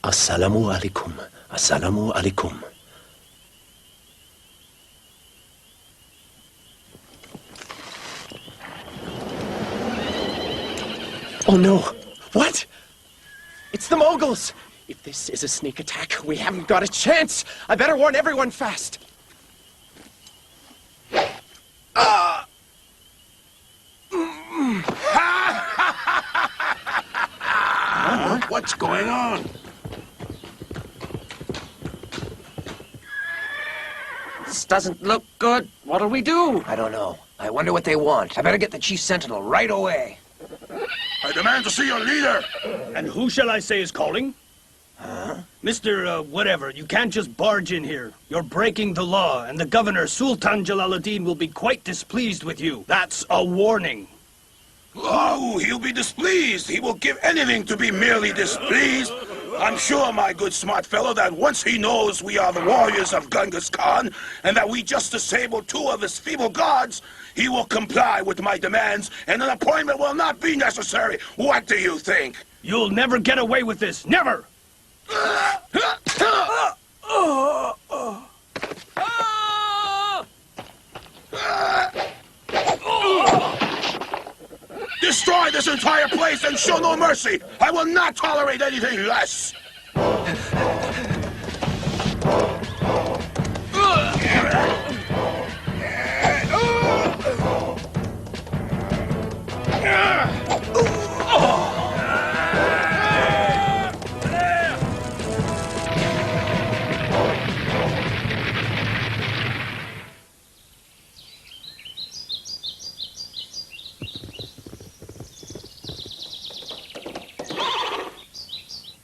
Assalamu alaikum. Assalamu alaikum. Oh no! What? It's the Mongols! If this is a sneak attack, we haven't got a chance! I better warn everyone fast! What's going on? This doesn't look good. What'll we do? I don't know. I wonder what they want. I better get the Chief Sentinel right away. I demand to see your leader! And who shall I say is calling? Huh? Mr. Whatever, you can't just barge in here. You're breaking the law, and the governor, Sultan Jalaluddin, will be quite displeased with you. That's a warning. Oh, he'll be displeased. He will give anything to be merely displeased. I'm sure, my good smart fellow, that once he knows we are the warriors of Genghis Khan, and that we just disabled 2 of his feeble gods, he will comply with my demands, and an appointment will not be necessary. What do you think? You'll never get away with this. Never! Destroy this entire place and show no mercy! I will not tolerate anything less!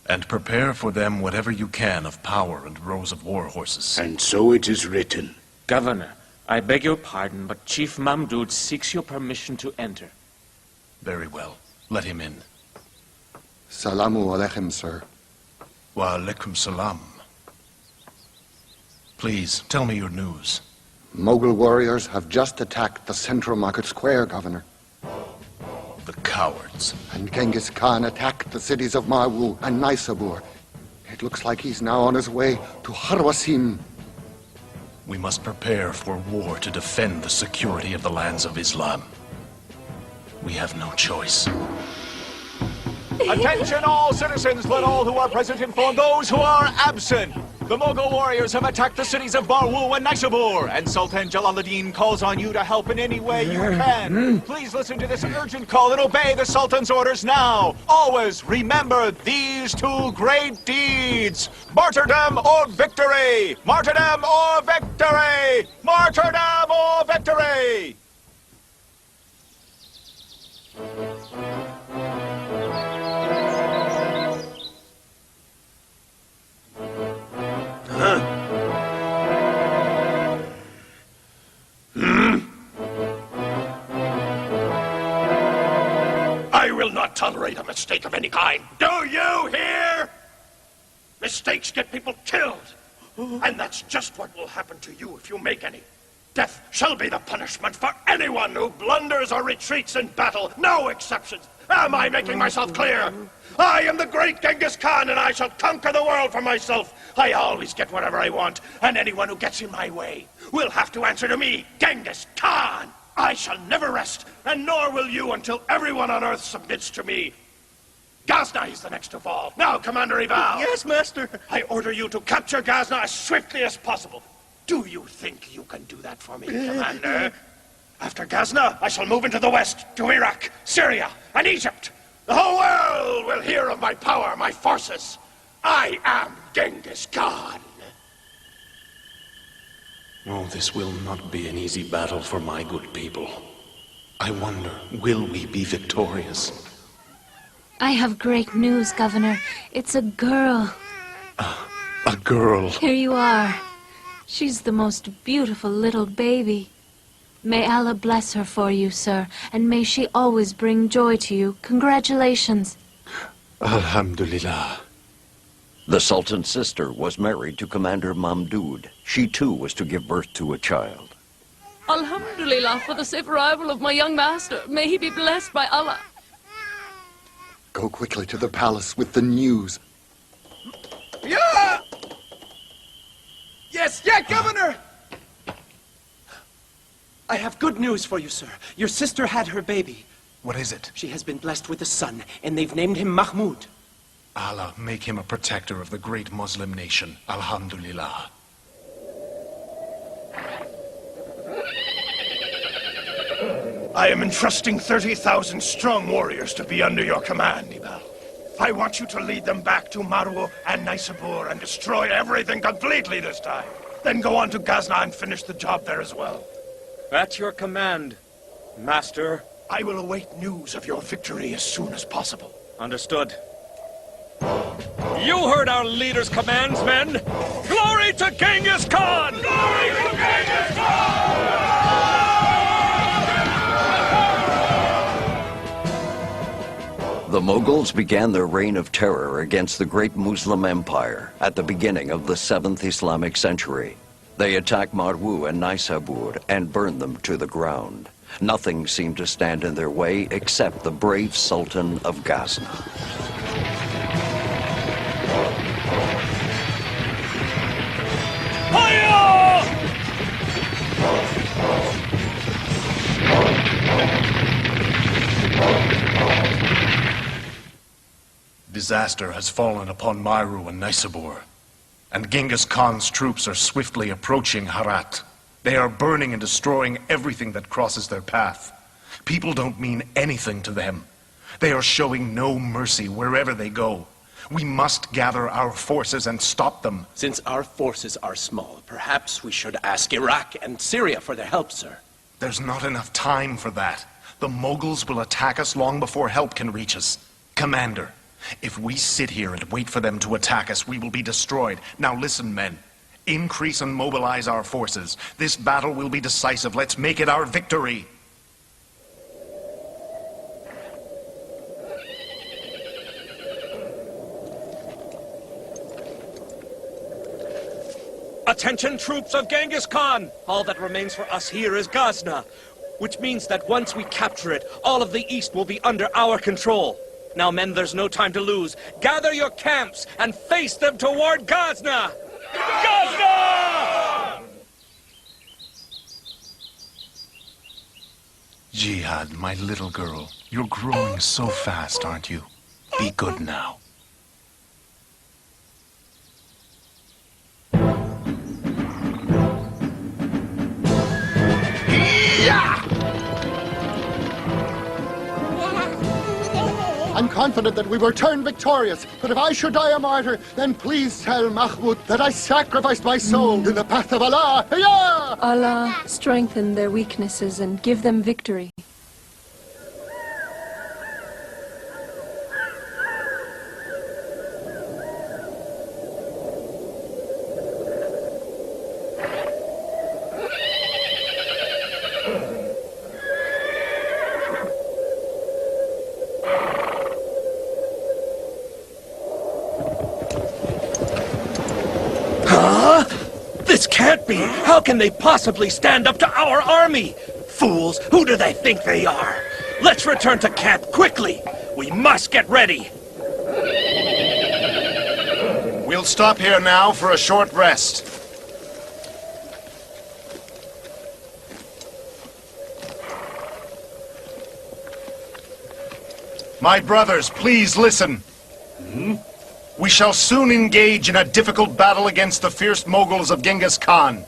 And prepare for them whatever you can of power and rows of war horses. And so it is written. Governor, I beg your pardon, but Chief Mamdud seeks your permission to enter. Very well. Let him in. Salamu alaikum, sir. Wa alaikum salam. Please, tell me your news. Mughal warriors have just attacked the central market square, Governor. The cowards. And Genghis Khan attacked the cities of Marwu and Naisabur. It looks like he's now on his way to Harwasim. We must prepare for war to defend the security of the lands of Islam. We have no choice. Attention all citizens, let all who are present inform those who are absent. The Mughal warriors have attacked the cities of Marwu and Naisabur, and Sultan Jalaluddin calls on you to help in any way you can. Please listen to this urgent call and obey the Sultan's orders now. Always remember these 2 great deeds. Martyrdom or victory! Martyrdom or victory! Martyrdom or victory! I will not tolerate a mistake of any kind. Do you hear? Mistakes get people killed. And that's just what will happen to you if you make any. Death shall be the punishment for anyone who blunders or retreats in battle. No exceptions. Am I making myself clear? I am the great Genghis Khan, and I shall conquer the world for myself. I always get whatever I want, and anyone who gets in my way will have to answer to me, Genghis Khan. I shall never rest, and nor will you until everyone on Earth submits to me. Ghazni is the next to fall. Now, Commander Ival. Yes, Master. I order you to capture Ghazni as swiftly as possible. Do you think you can do that for me, Commander? After Ghazni, I shall move into the west, to Iraq, Syria, and Egypt. The whole world will hear of my power, my forces. I am Genghis Khan. Oh, this will not be an easy battle for my good people. I wonder, will we be victorious? I have great news, Governor. It's a girl. A girl. Here you are. She's the most beautiful little baby. May Allah bless her for you, sir, and may she always bring joy to you. Congratulations. Alhamdulillah. The Sultan's sister was married to Commander Mamdud. She too was to give birth to a child. Alhamdulillah for the safe arrival of my young master. May he be blessed by Allah. Go quickly to the palace with the news. Yes, yeah, Governor! I have good news for you, sir. Your sister had her baby. What is it? She has been blessed with a son, and they've named him Mahmud. Allah make him a protector of the great Muslim nation. Alhamdulillah. I am entrusting 30,000 strong warriors to be under your command, Ibal. I want you to lead them back to Marwa and Naisabur and destroy everything completely this time. Then go on to Ghazna and finish the job there as well. At your command, Master. I will await news of your victory as soon as possible. Understood. You heard our leader's commands, men! Glory to Genghis Khan! Glory to Genghis Khan! The Mughals began their reign of terror against the great Muslim empire at the beginning of the 7th Islamic century. They attacked Marwu and Naisabur and burned them to the ground. Nothing seemed to stand in their way except the brave Sultan of Ghazna. Disaster has fallen upon Marwu and Naisabur, and Genghis Khan's troops are swiftly approaching Herat. They are burning and destroying everything that crosses their path. People don't mean anything to them. They are showing no mercy wherever they go. We must gather our forces and stop them. Since our forces are small, perhaps we should ask Iraq and Syria for their help, sir. There's not enough time for that. The Mongols will attack us long before help can reach us. Commander, if we sit here and wait for them to attack us, we will be destroyed. Now listen, men. Increase and mobilize our forces. This battle will be decisive. Let's make it our victory. Attention, troops of Genghis Khan! All that remains for us here is Ghazna, which means that once we capture it, all of the east will be under our control. Now, men, there's no time to lose. Gather your camps and face them toward Ghazna! Ghazna! Jihad, my little girl, you're growing so fast, aren't you? Be good now. I'm confident that we will turn victorious, but if I should die a martyr, then please tell Mahmud that I sacrificed my soul in the path of Allah. Hiya! Allah strengthen their weaknesses and give them victory. This can't be! How can they possibly stand up to our army? Fools! Who do they think they are? Let's return to camp quickly! We must get ready! We'll stop here now for a short rest. My brothers, please listen. We shall soon engage in a difficult battle against the fierce Mongols of Genghis Khan.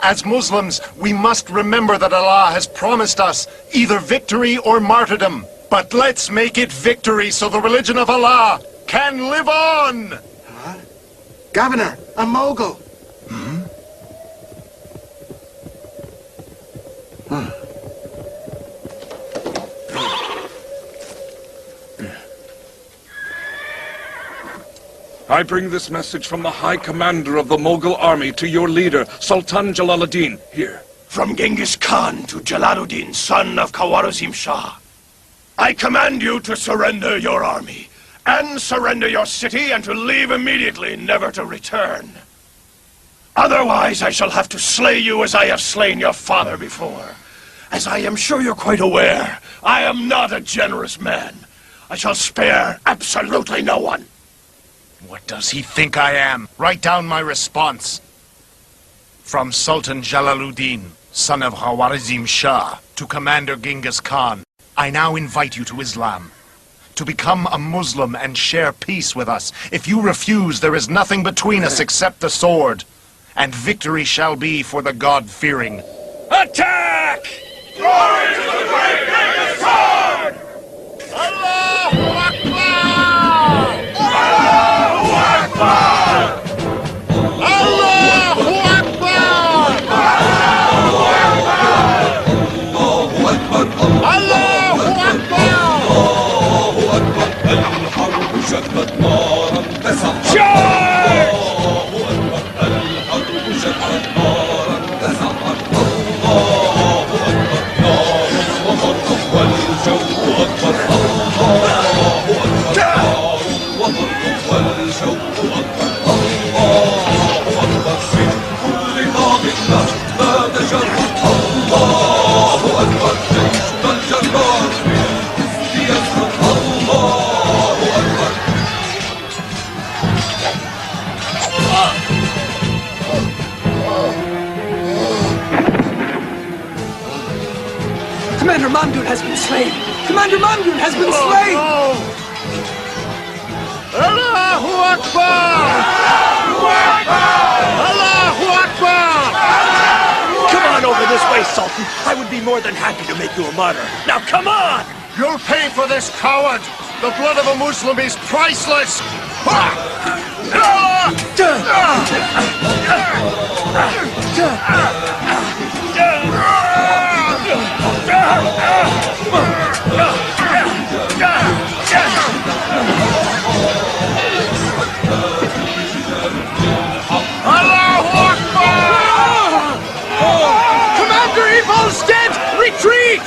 As Muslims, we must remember that Allah has promised us either victory or martyrdom. But let's make it victory so the religion of Allah can live on! Huh? Governor, a Mogul! I bring this message from the High Commander of the Mughal army to your leader, Sultan Jalaluddin, here. From Genghis Khan to Jalaluddin, son of Khawarazm Shah. I command you to surrender your army, and surrender your city, and to leave immediately, never to return. Otherwise, I shall have to slay you as I have slain your father before. As I am sure you're quite aware, I am not a generous man. I shall spare absolutely no one. What does he think I am? Write down my response. From Sultan Jalaluddin, son of Khawarizm Shah, to Commander Genghis Khan, I now invite you to Islam. To become a Muslim and share peace with us. If you refuse, there is nothing between us except the sword. And victory shall be for the God-fearing. Attack! Glory to the great Genghis Khan! Allahu Akbar! Allahu Akbar! Allahu Akbar! Allahu Akbar! Allahu Akbar! Charge! Commander Mamdun has been slain! Commander Mamdun has been slain! Allahu Akbar! Allahu Akbar! Allahu Akbar! Come on over this way, Sultan. I would be more than happy to make you a martyr. Now come on! You'll pay for this, coward! The blood of a Muslim is priceless! Allahu Akbar! Commander Evil's dead! Retreat!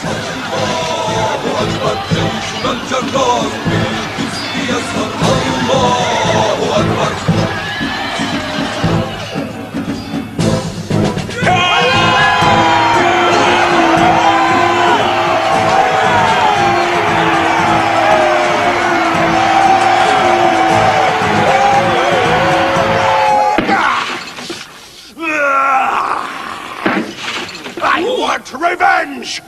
I want revenge!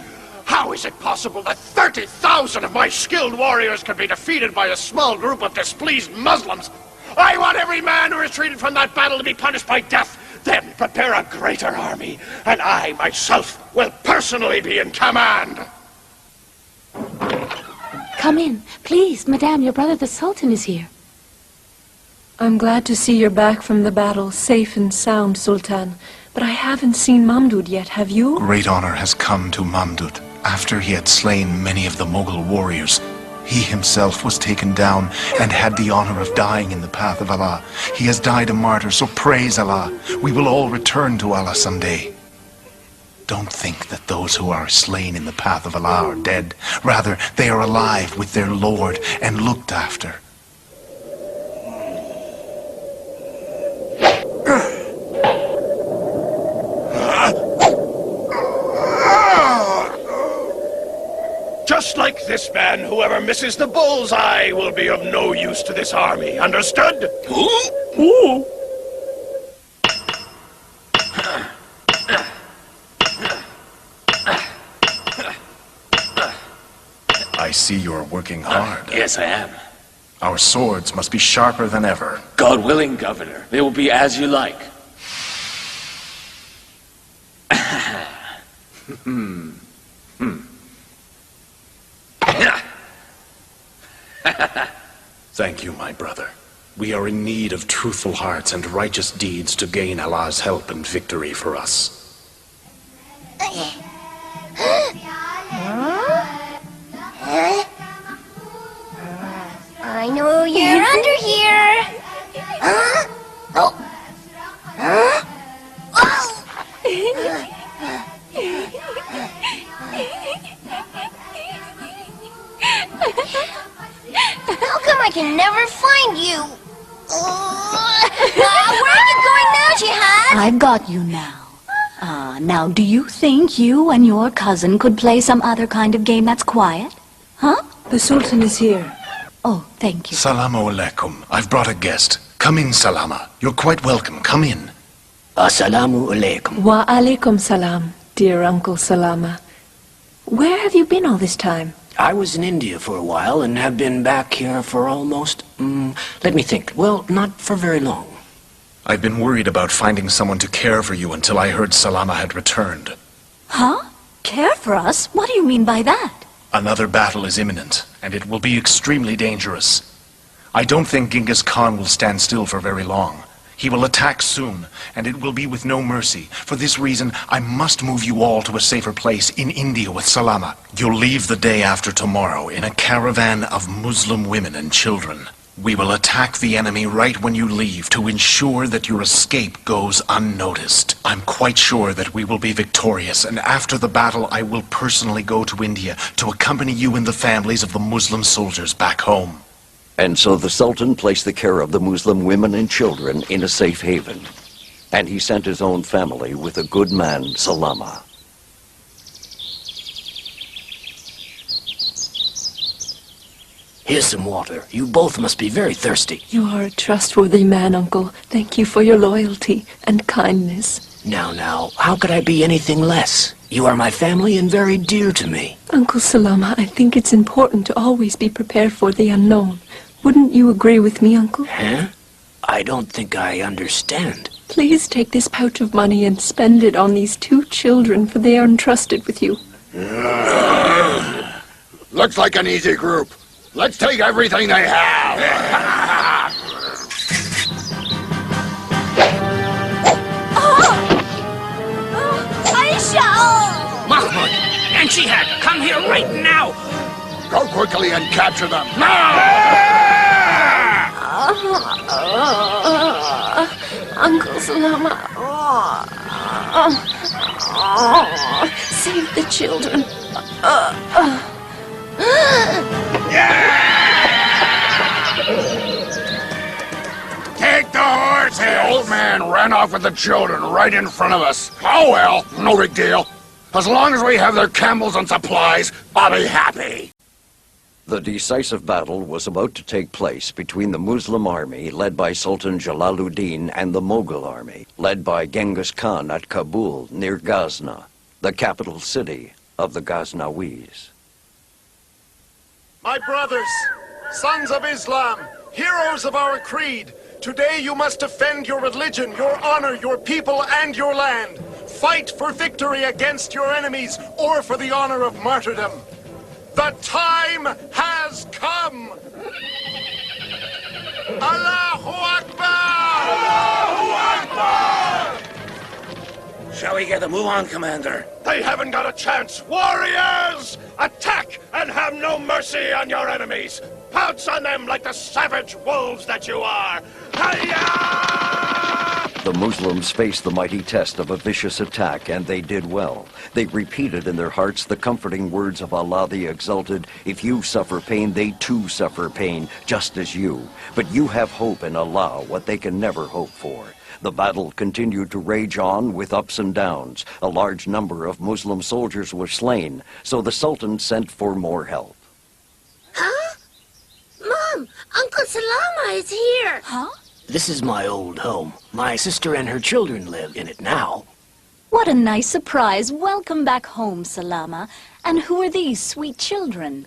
How is it possible that 30,000 of my skilled warriors can be defeated by a small group of displeased Muslims? I want every man who retreated from that battle to be punished by death. Then prepare a greater army, and I myself will personally be in command. Come in. Please, Madame, your brother the Sultan is here. I'm glad to see you're back from the battle, safe and sound, Sultan. But I haven't seen Mamdud yet, have you? Great honor has come to Mamdud. After he had slain many of the Mughal warriors, he himself was taken down and had the honor of dying in the path of Allah. He has died a martyr, so praise Allah. We will all return to Allah someday. Don't think that those who are slain in the path of Allah are dead. Rather, they are alive with their Lord and looked after. Just like this man, whoever misses the bullseye will be of no use to this army. Understood? Ooh. I see you're working hard. Yes, I am. Our swords must be sharper than ever. God willing, Governor. They will be as you like. Thank you, my brother. We are in need of truthful hearts and righteous deeds to gain Allah's help and victory for us. I know you're under here. Huh? Oh. Huh? How come I can never find you? Where are you going now, Jihad? I've got you now. Now, do you think you and your cousin could play some other kind of game that's quiet? Huh? The Sultan is here. Oh, thank you. Salamu alaikum. I've brought a guest. Come in, Salama. You're quite welcome. Come in. Assalamu alaikum. Wa alaikum salam, dear Uncle Salama. Where have you been all this time? I was in India for a while and have been back here for almost, let me think. Well, not for very long. I've been worried about finding someone to care for you until I heard Salama had returned. Huh? Care for us? What do you mean by that? Another battle is imminent, and it will be extremely dangerous. I don't think Genghis Khan will stand still for very long. He will attack soon, and it will be with no mercy. For this reason, I must move you all to a safer place in India with Salama. You'll leave the day after tomorrow in a caravan of Muslim women and children. We will attack the enemy right when you leave to ensure that your escape goes unnoticed. I'm quite sure that we will be victorious, and after the battle I will personally go to India to accompany you and the families of the Muslim soldiers back home. And so the Sultan placed the care of the Muslim women and children in a safe haven. And he sent his own family with a good man, Salama. Here's some water. You both must be very thirsty. You are a trustworthy man, Uncle. Thank you for your loyalty and kindness. Now, how could I be anything less? You are my family and very dear to me. Uncle Salama, I think it's important to always be prepared for the unknown. Wouldn't you agree with me, Uncle? Huh? I don't think I understand. Please take this pouch of money and spend it on these 2 children, for they are entrusted with you. Looks like an easy group. Let's take everything they have. Aisha! Mahmud and Jihad, come here right now. Go quickly and capture them. Now! Uncle Salama. Save the children. Take the horses! The old man ran off with the children right in front of us. Oh well, no big deal. As long as we have their camels and supplies, I'll be happy. The decisive battle was about to take place between the Muslim army led by Sultan Jalaluddin and the Mughal army led by Genghis Khan at Kabul near Ghazni, the capital city of the Ghaznawis. My brothers, sons of Islam, heroes of our creed, today you must defend your religion, your honor, your people, and your land. Fight for victory against your enemies or for the honor of martyrdom. The time has come! Allahu Akbar! Allahu Akbar! Shall we get a move on, Commander? They haven't got a chance. Warriors! Attack and have no mercy on your enemies. Pounce on them like the savage wolves that you are. Hayya! The Muslims faced the mighty test of a vicious attack, and they did well. They repeated in their hearts the comforting words of Allah the Exalted, "If you suffer pain, they too suffer pain, just as you. But you have hope in Allah, what they can never hope for." The battle continued to rage on with ups and downs. A large number of Muslim soldiers were slain, so the Sultan sent for more help. Huh? Mom, Uncle Salama is here. Huh? This is my old home. My sister and her children live in it now. What a nice surprise. Welcome back home, Salama. And who are these sweet children?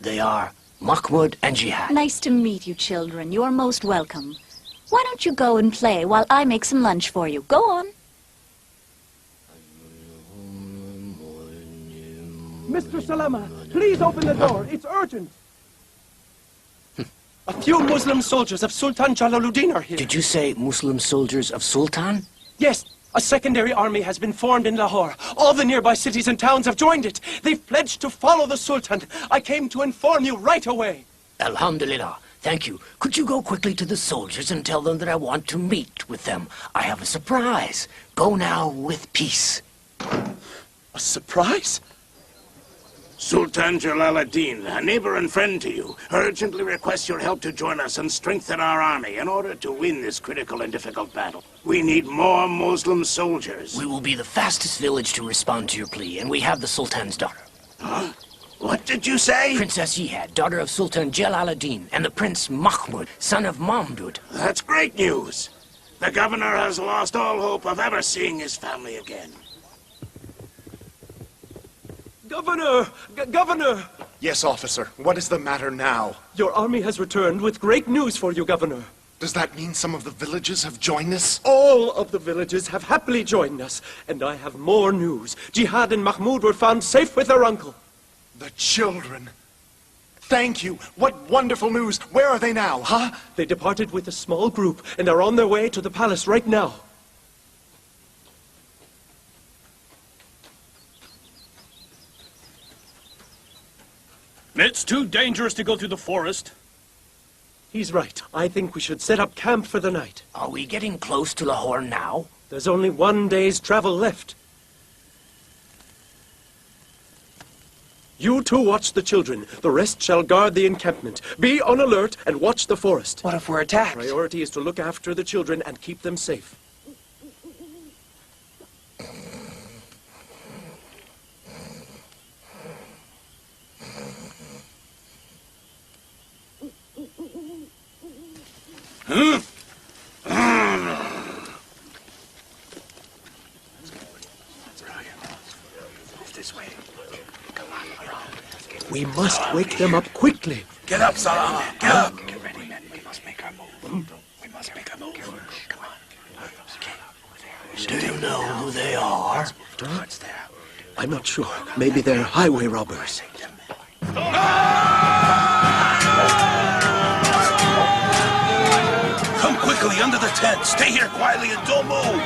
They are Mahmud and Jihad. Nice to meet you, children. You are most welcome. Why don't you go and play while I make some lunch for you? Go on. Mr. Salama, please open the door. It's urgent. A few Muslim soldiers of Sultan Jalaluddin are here. Did you say Muslim soldiers of Sultan? Yes. A secondary army has been formed in Lahore. All the nearby cities and towns have joined it. They've pledged to follow the Sultan. I came to inform you right away. Alhamdulillah. Thank you. Could you go quickly to the soldiers and tell them that I want to meet with them? I have a surprise. Go now with peace. A surprise? Sultan Jalaluddin, a neighbor and friend to you, urgently requests your help to join us and strengthen our army in order to win this critical and difficult battle. We need more Muslim soldiers. We will be the fastest village to respond to your plea, and we have the Sultan's daughter. Huh? What did you say? Princess Jihad, daughter of Sultan Jalaluddin, and the Prince Mahmud, son of Mamdud. That's great news. The governor has lost all hope of ever seeing his family again. Governor! Governor! Yes, officer. What is the matter now? Your army has returned with great news for you, Governor. Does that mean some of the villages have joined us? All of the villages have happily joined us, and I have more news. Jihad and Mahmud were found safe with their uncle. The children. Thank you. What wonderful news. Where are they now, huh? They departed with a small group and are on their way to the palace right now. It's too dangerous to go through the forest. He's right. I think we should set up camp for the night. Are we getting close to Lahore now? There's only one day's travel left. You two watch the children. The rest shall guard the encampment. Be on alert and watch the forest. What if we're attacked? Priority is to look after the children and keep them safe. We must wake them up quickly. Get up, Salama. Get up. Get ready, men. We must make our move. We must make our move. Come on. Do you know who they are? Towards there. I'm not sure. Maybe they're highway robbers. Come quickly under the tent. Stay here quietly and don't move.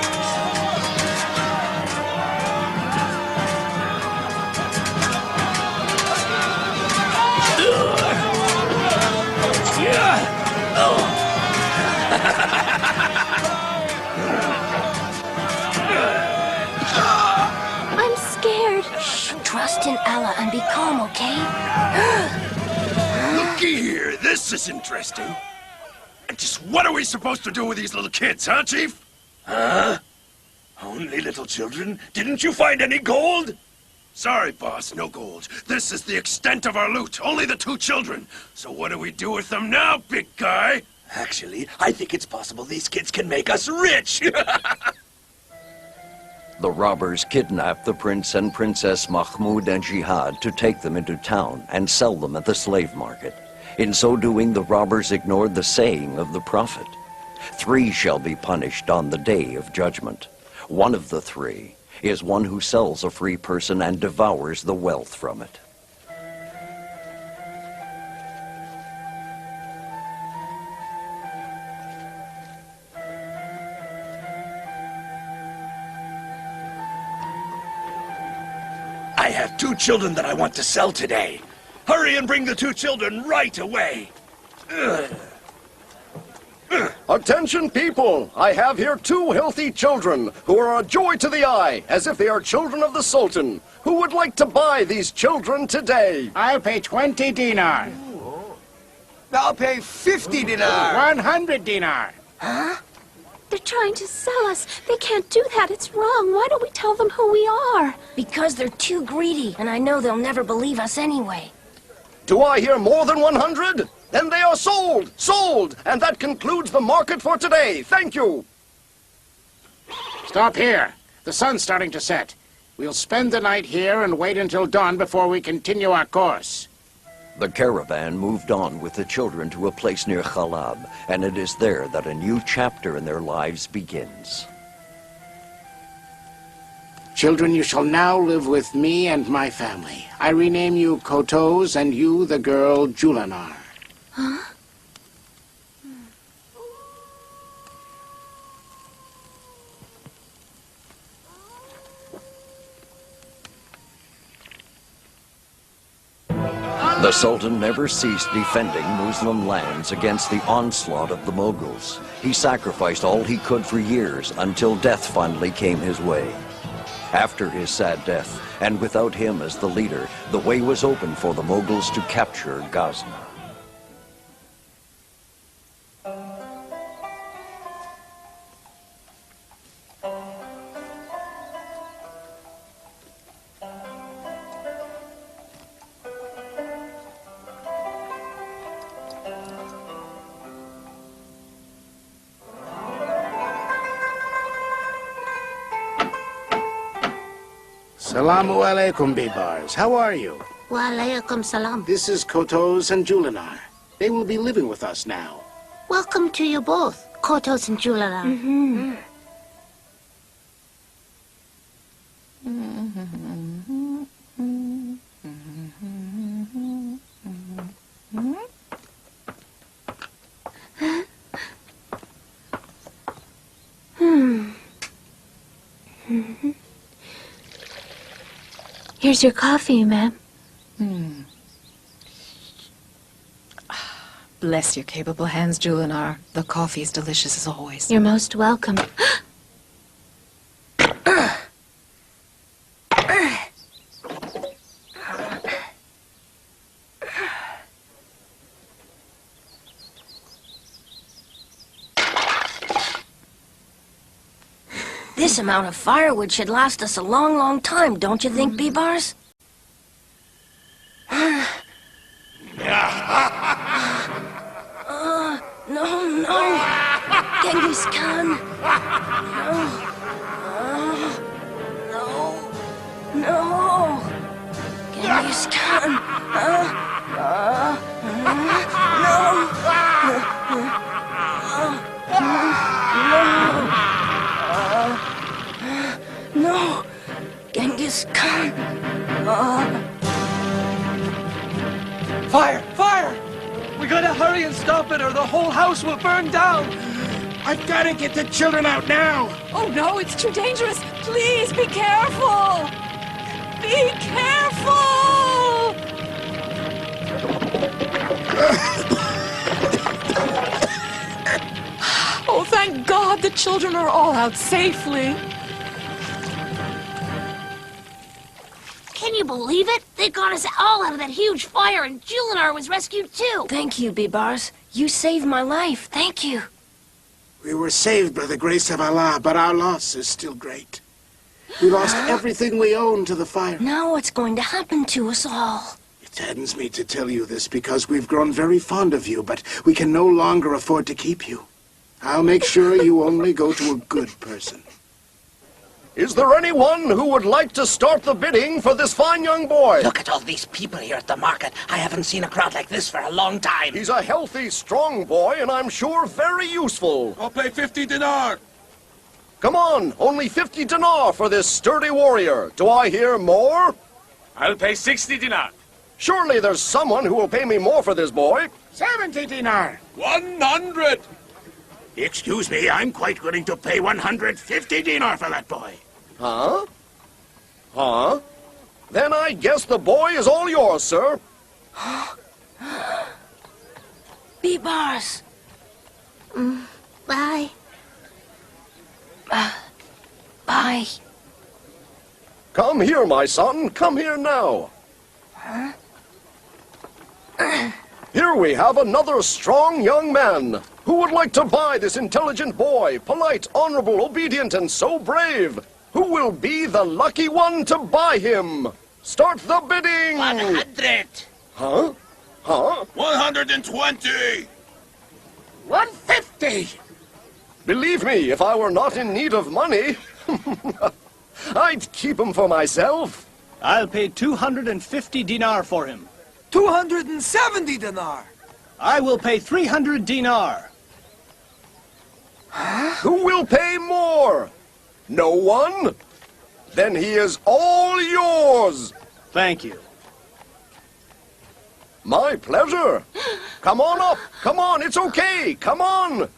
I'm scared. Shh, trust in Allah and be calm, okay? Looky here. This is interesting. Just what are we supposed to do with these little kids, huh, Chief? Huh? Only little children? Didn't you find any gold? Sorry, boss, no gold. This is the extent of our loot. Only the 2 children. So what do we do with them now, big guy? Actually, I think it's possible these kids can make us rich. The robbers kidnapped the prince and princess Mahmud and Jihad to take them into town and sell them at the slave market. In so doing, the robbers ignored the saying of the prophet. 3 shall be punished on the day of judgment. One of the 3 is one who sells a free person and devours the wealth from it. I have 2 children that I want to sell today. Hurry and bring the 2 children right away. Attention, people! I have here 2 healthy children who are a joy to the eye, as if they are children of the Sultan. Who would like to buy these children today? I'll pay 20 dinar. I'll pay 50 dinar. 100 dinar. Huh? They're trying to sell us. They can't do that. It's wrong. Why don't we tell them who we are? Because they're too greedy, and I know they'll never believe us anyway. Do I hear more than 100? Then they are sold! Sold! And that concludes the market for today. Thank you! Stop here. The sun's starting to set. We'll spend the night here and wait until dawn before we continue our course. The caravan moved on with the children to a place near Khalab, and it is there that a new chapter in their lives begins. Children, you shall now live with me and my family. I rename you Kotos, and you, the girl, Julanar. Huh? The Sultan never ceased defending Muslim lands against the onslaught of the Mongols. He sacrificed all he could for years until death finally came his way. After his sad death, and without him as the leader, the way was open for the Mongols to capture Ghazni. Salamu alaikum, Bibars. How are you? Wa alaikum salam. This is Kotos and Julinar. They will be living with us now. Welcome to you both, Kotos and Julala. Here's your coffee, ma'am. Bless your capable hands, Julinar. The coffee is delicious as always. You're most welcome. This amount of firewood should last us a long, long time, don't you think, Bibars? No. Genghis Khan. No. Genghis Khan. No. Genghis Khan. Fire! Fire! We gotta hurry and stop it or the whole house will burn down! I've got to get the children out now! Oh no, it's too dangerous. Please be careful. Be careful. Oh, thank God the children are all out safely. Can you believe it? They got us all out of that huge fire and Julinar was rescued too. Thank you, Bibars. You saved my life. Thank you. We were saved by the grace of Allah, but our loss is still great. We lost everything we owned to the fire. Now what's going to happen to us all? It saddens me to tell you this because we've grown very fond of you, but we can no longer afford to keep you. I'll make sure you only go to a good person. Is there anyone who would like to start the bidding for this fine young boy? Look at all these people here at the market. I haven't seen a crowd like this for a long time. He's a healthy, strong boy, and I'm sure very useful. I'll pay 50 dinar. Come on, only 50 dinar for this sturdy warrior. Do I hear more? I'll pay 60 dinar. Surely there's someone who will pay me more for this boy. 70 dinar. 100. Excuse me, I'm quite willing to pay 150 dinar for that boy. Huh? Huh? Then I guess the boy is all yours, sir. Bibars. Bye. Bye. Come here, my son. Come here now. Here we have another strong young man. Who would like to buy this intelligent boy, polite, honorable, obedient, and so brave? Who will be the lucky one to buy him? Start the bidding! 100. Huh? Huh? 120. 150. Believe me, if I were not in need of money, I'd keep him for myself. I'll pay 250 dinar for him. 270 dinar. I will pay 300 dinar. Who will pay more? No one? Then he is all yours. Thank you. My pleasure. Come on up. Come on, it's okay. Come on.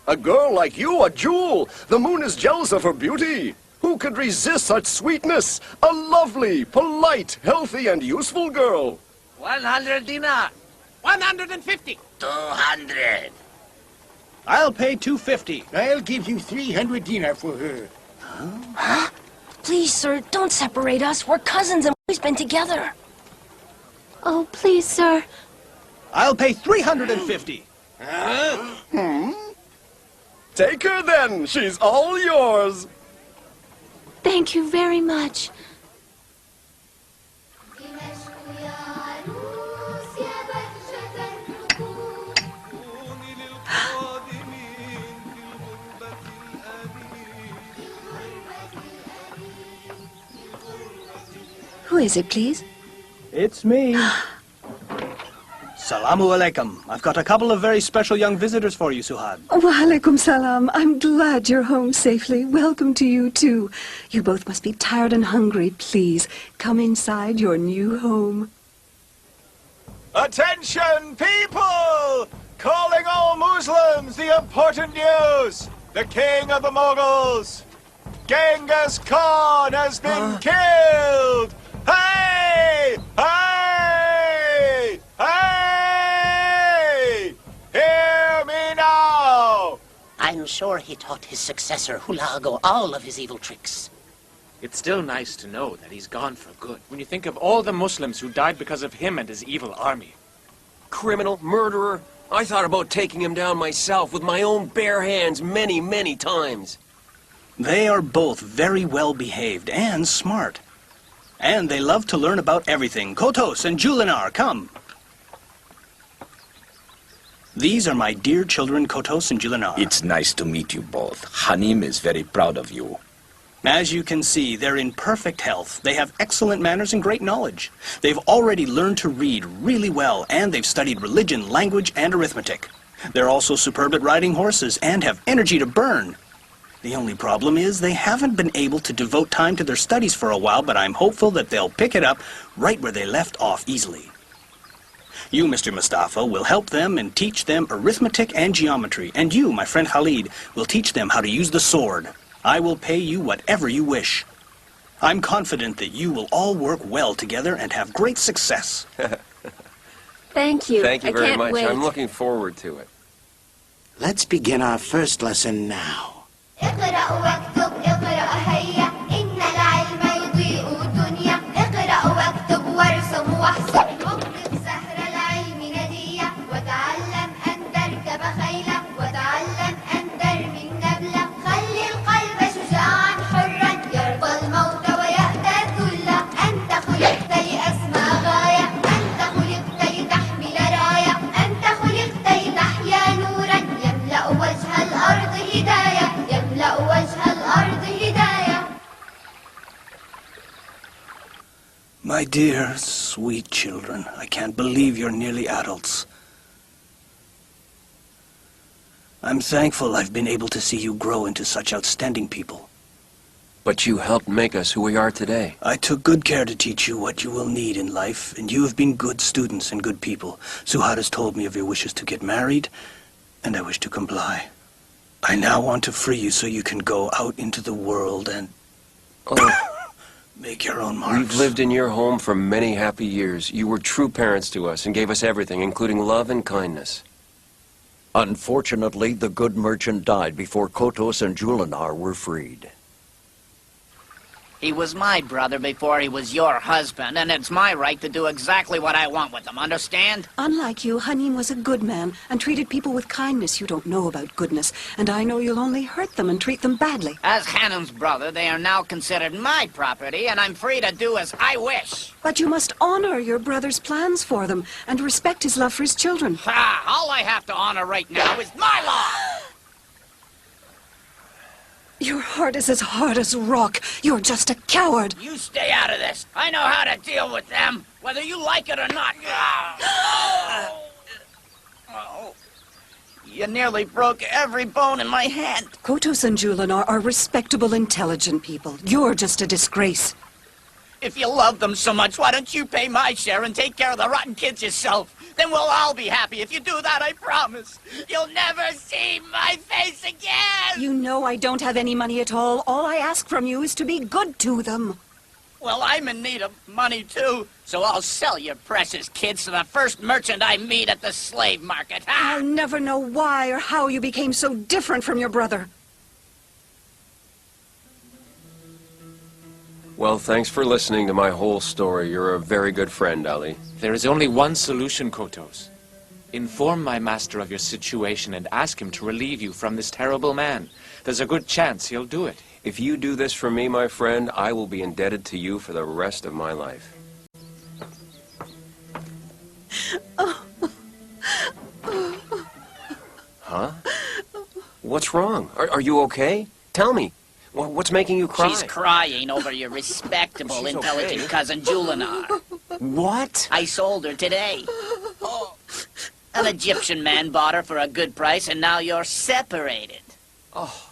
A girl like you, a jewel. The moon is jealous of her beauty. Who could resist such sweetness? A lovely, polite, healthy, and useful girl. 100 dinar. 150. 200. I'll pay 250. I'll give you 300 dinar for her. Huh? Please, sir, don't separate us. We're cousins and we've been together. Oh, please, sir. I'll pay 350. Take her then. She's all yours. Thank you very much. Who is it, please? It's me. Salamu alaikum. I've got a couple of very special young visitors for you, Suhad. Wa alaikum salam. I'm glad you're home safely. Welcome to you, too. You both must be tired and hungry. Please, come inside your new home. Attention, people! Calling all Muslims, the important news! The king of the Mongols, Genghis Khan, has been killed! Hey! Hey! Hey! Hear me now! I'm sure he taught his successor, Hulago, all of his evil tricks. It's still nice to know that he's gone for good. When you think of all the Muslims who died because of him and his evil army. Criminal, murderer. I thought about taking him down myself with my own bare hands many, many times. They are both very well behaved and smart. And they love to learn about everything. Kotos and Julinar, come. These are my dear children, Kotos and Julinar. It's nice to meet you both. Hanim is very proud of you. As you can see, they're in perfect health. They have excellent manners and great knowledge. They've already learned to read really well, and they've studied religion, language, and arithmetic. They're also superb at riding horses and have energy to burn. The only problem is they haven't been able to devote time to their studies for a while, but I'm hopeful that they'll pick it up right where they left off easily. You, Mr. Mustafa, will help them and teach them arithmetic and geometry, and you, my friend Khalid, will teach them how to use the sword. I will pay you whatever you wish. I'm confident that you will all work well together and have great success. Thank you. Thank you very I can't much. wait. I'm looking forward to it. Let's begin our first lesson now. اقرأ واكتب اقرأ هيا إن العلم يضيء الدنيا اقرأ واكتب وارسم واحسب واكتب سهر العلم ندية وتعلم أن تركب خيلا وتعلم أن ترمي النبلة خلي القلب شجاعا حرا يرضى الموت ويأتى الذل أنت خلقت لأسمى غاية أنت خلقت لتحمل راية أنت خلقت لتحيا نورا يملأ وجه الأرض هداية My dear, sweet children, I can't believe you're nearly adults. I'm thankful I've been able to see you grow into such outstanding people. But you helped make us who we are today. I took good care to teach you what you will need in life, and you have been good students and good people. Suhad has told me of your wishes to get married, and I wish to comply. I now want to free you so you can go out into the world and make your own marks. We've lived in your home for many happy years. You were true parents to us and gave us everything, including love and kindness. Unfortunately, the good merchant died before Kotos and Julinar were freed. He was my brother before he was your husband, and it's my right to do exactly what I want with him, understand? Unlike you, Hanim was a good man and treated people with kindness. You don't know about goodness, and I know you'll only hurt them and treat them badly. As Hanum's brother, they are now considered my property, and I'm free to do as I wish. But you must honor your brother's plans for them and respect his love for his children. Ha! All I have to honor right now is my law! Your heart is as hard as rock. You're just a coward. You stay out of this. I know how to deal with them, whether you like it or not. You nearly broke every bone in my hand. Kotos and Julinar are respectable, intelligent people. You're just a disgrace. If you love them so much, why don't you pay my share and take care of the rotten kids yourself? Then we'll all be happy. If you do that, I promise. You'll never see my face again! You know I don't have any money at all. All I ask from you is to be good to them. Well, I'm in need of money, too. So I'll sell your precious kids to the first merchant I meet at the slave market. I'll never know why or how you became so different from your brother. Well, thanks for listening to my whole story. You're a very good friend, Ali. There is only one solution, Kotos. Inform my master of your situation and ask him to relieve you from this terrible man. There's a good chance he'll do it. If you do this for me, my friend, I will be indebted to you for the rest of my life. Huh? What's wrong? Are you okay? Tell me. What's making you cry? She's crying over your respectable, She's intelligent okay. cousin Julinar. What? I sold her today. An Egyptian man bought her for a good price, and now you're separated. Oh,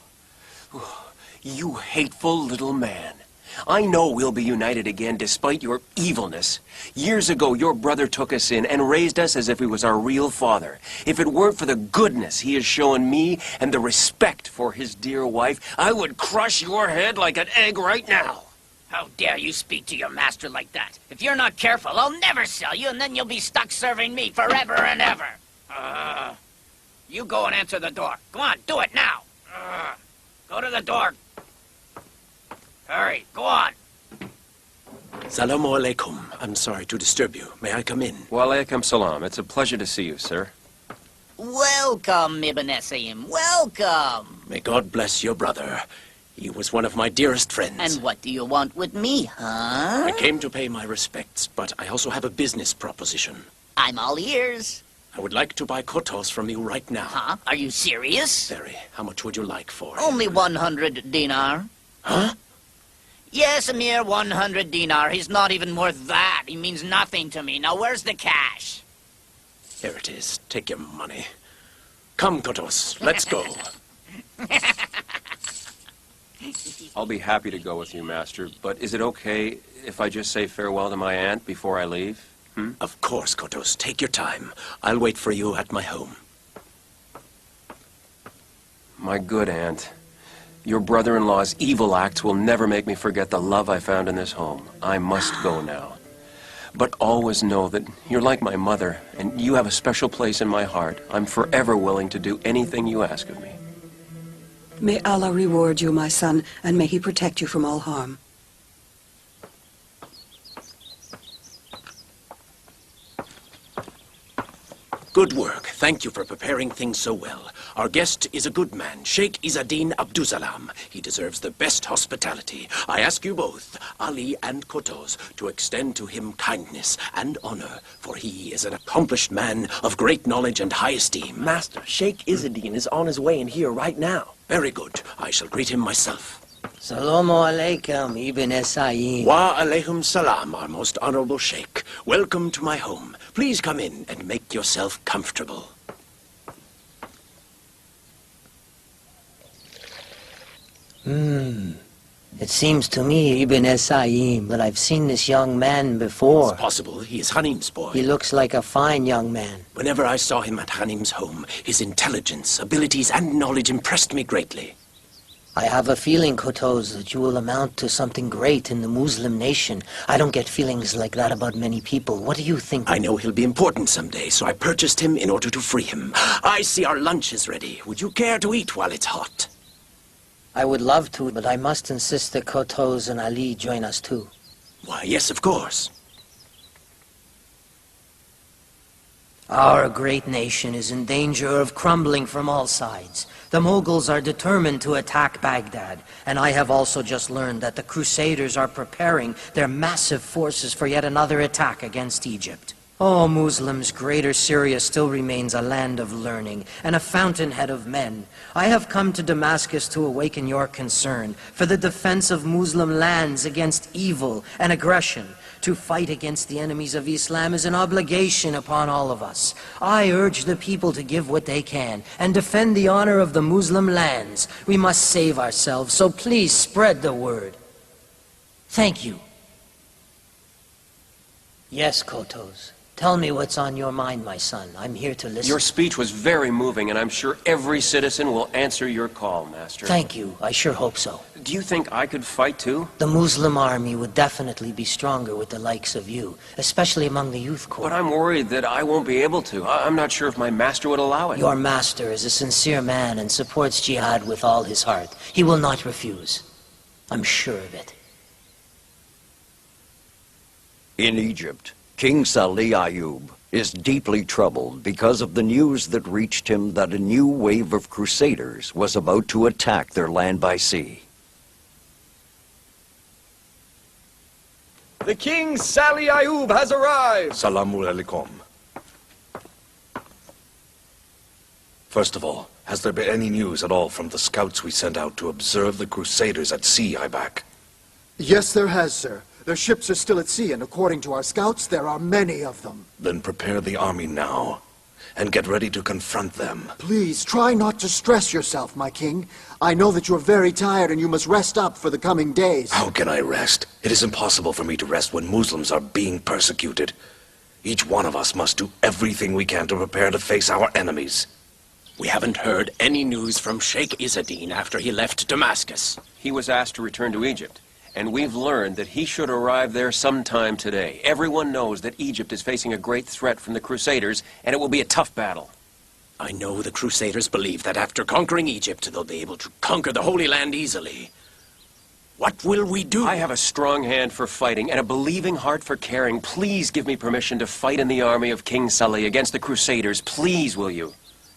you hateful little man. I know we'll be united again despite your evilness. Years ago, your brother took us in and raised us as if he was our real father. If it weren't for the goodness he has shown me and the respect for his dear wife, I would crush your head like an egg right now. How dare you speak to your master like that? If you're not careful, I'll never sell you, and then you'll be stuck serving me forever and ever. You go and answer the door. Come on, do it now. Go to the door. Hurry, go on. Salamu alaikum. I'm sorry to disturb you. May I come in? Wa alaikum salam. It's a pleasure to see you, sir. Welcome, Ibn Esaim. Welcome. May God bless your brother. He was one of my dearest friends. And what do you want with me, huh? I came to pay my respects, but I also have a business proposition. I'm all ears. I would like to buy kotos from you right now. Huh? Are you serious? Very. How much would you like for it? Only 100 dinar. Huh? Yes, a mere 100 dinar. He's not even worth that. He means nothing to me. Now, where's the cash? Here it is. Take your money. Come, kotos. Let's go. I'll be happy to go with you, Master, but is it okay if I just say farewell to my aunt before I leave? Of course, kotos. Take your time. I'll wait for you at my home. My good aunt. Your brother-in-law's evil acts will never make me forget the love I found in this home. I must go now. But always know that you're like my mother, and you have a special place in my heart. I'm forever willing to do anything you ask of me. May Allah reward you, my son, and may He protect you from all harm. Good work. Thank you for preparing things so well. Our guest is a good man, Sheikh Izzeddin Abdusalam. He deserves the best hospitality. I ask you both, Ali and Kotos, to extend to him kindness and honor, for he is an accomplished man of great knowledge and high esteem. Master, Sheikh Izzeddin is on his way in here right now. Very good. I shall greet him myself. Salamu alaikum, Ibn Esaim. Wa alaikum salam, our most honorable Sheikh. Welcome to my home. Please come in and make yourself comfortable. It seems to me, Ibn Esaim, that I've seen this young man before. It's possible. He is Hanim's boy. He looks like a fine young man. Whenever I saw him at Hanim's home, his intelligence, abilities, and knowledge impressed me greatly. I have a feeling, Kotos, that you will amount to something great in the Muslim nation. I don't get feelings like that about many people. What do you think? I know he'll be important someday, so I purchased him in order to free him. I see our lunch is ready. Would you care to eat while it's hot? I would love to, but I must insist that Kotos and Ali join us too. Why, yes, of course. Our great nation is in danger of crumbling from all sides. The Mongols are determined to attack Baghdad, and I have also just learned that the Crusaders are preparing their massive forces for yet another attack against Egypt. Oh, Muslims, Greater Syria still remains a land of learning and a fountainhead of men. I have come to Damascus to awaken your concern for the defense of Muslim lands against evil and aggression. To fight against the enemies of Islam is an obligation upon all of us. I urge the people to give what they can and defend the honor of the Muslim lands. We must save ourselves, so please spread the word. Thank you. Yes, Kotos. Tell me what's on your mind, my son. I'm here to listen. Your speech was very moving, and I'm sure every citizen will answer your call, Master. Thank you. I sure hope so. Do you think I could fight too? The Muslim army would definitely be stronger with the likes of you, especially among the youth corps. But I'm worried that I won't be able to. I'm not sure if my master would allow it. Your master is a sincere man and supports jihad with all his heart. He will not refuse. I'm sure of it. In Egypt, King Salih Ayub is deeply troubled because of the news that reached him that a new wave of crusaders was about to attack their land by sea. The King Salih Ayub has arrived! Salamu alaikum. First of all, Has there been any news at all from the scouts we sent out to observe the Crusaders at sea, Ibak? Yes, there has, sir. Their ships are still at sea, and according to our scouts, there are many of them. Then prepare the army now, and get ready to confront them. Please, try not to stress yourself, my king. I know that you're very tired and you must rest up for the coming days. How can I rest? It is impossible for me to rest when Muslims are being persecuted. Each one of us must do everything we can to prepare to face our enemies. We haven't heard any news from Sheikh Izzadin after he left Damascus. He was asked to return to Egypt, and we've learned that he should arrive there sometime today. Everyone knows that Egypt is facing a great threat from the Crusaders, and it will be a tough battle. I know the Crusaders believe that after conquering Egypt, they'll be able to conquer the Holy Land easily. What will we do? I have a strong hand for fighting and a believing heart for caring. Please give me permission to fight in the army of King Salih against the Crusaders. Please, will you?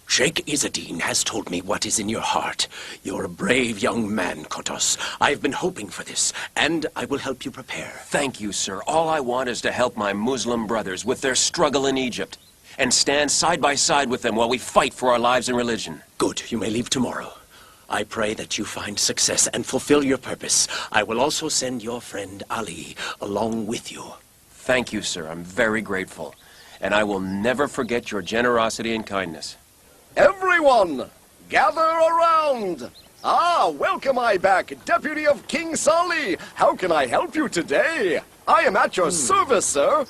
Sheikh Izzadin has told me what is in your heart. You're a brave young man, Kotos. I've been hoping for this, and I will help you prepare. Thank you, sir. All I want is to help my Muslim brothers with their struggle in Egypt, and stand side by side with them while we fight for our lives and religion. Good. You may leave tomorrow. I pray that you find success and fulfill your purpose. I will also send your friend Ali along with you. Thank you, sir. I'm very grateful, and I will never forget your generosity and kindness. Everyone, gather around. Welcome Ibak, Deputy of King Salih. How can I help you today? I am at your service, sir.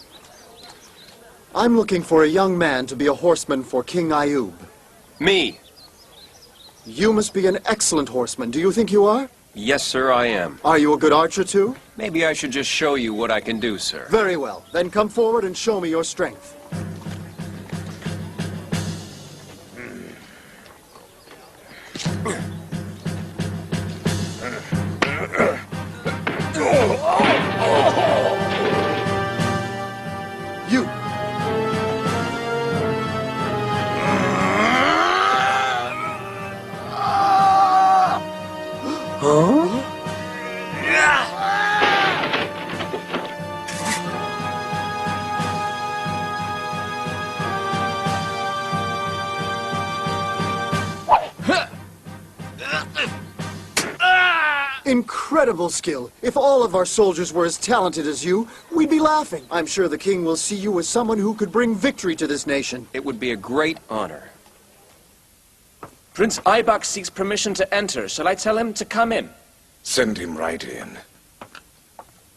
I'm looking for a young man to be a horseman for King Ayub. Me. You must be an excellent horseman. Do you think you are? Yes, sir, I am. Are you a good archer, too? Maybe I should just show you what I can do, sir. Very well. Then come forward and show me your strength. You. Huh? Incredible skill. If all of our soldiers were as talented as you, we'd be laughing. I'm sure the king will see you as someone who could bring victory to this nation. It would be a great honor. Prince Ibak seeks permission to enter. Shall I tell him to come in? Send him right in.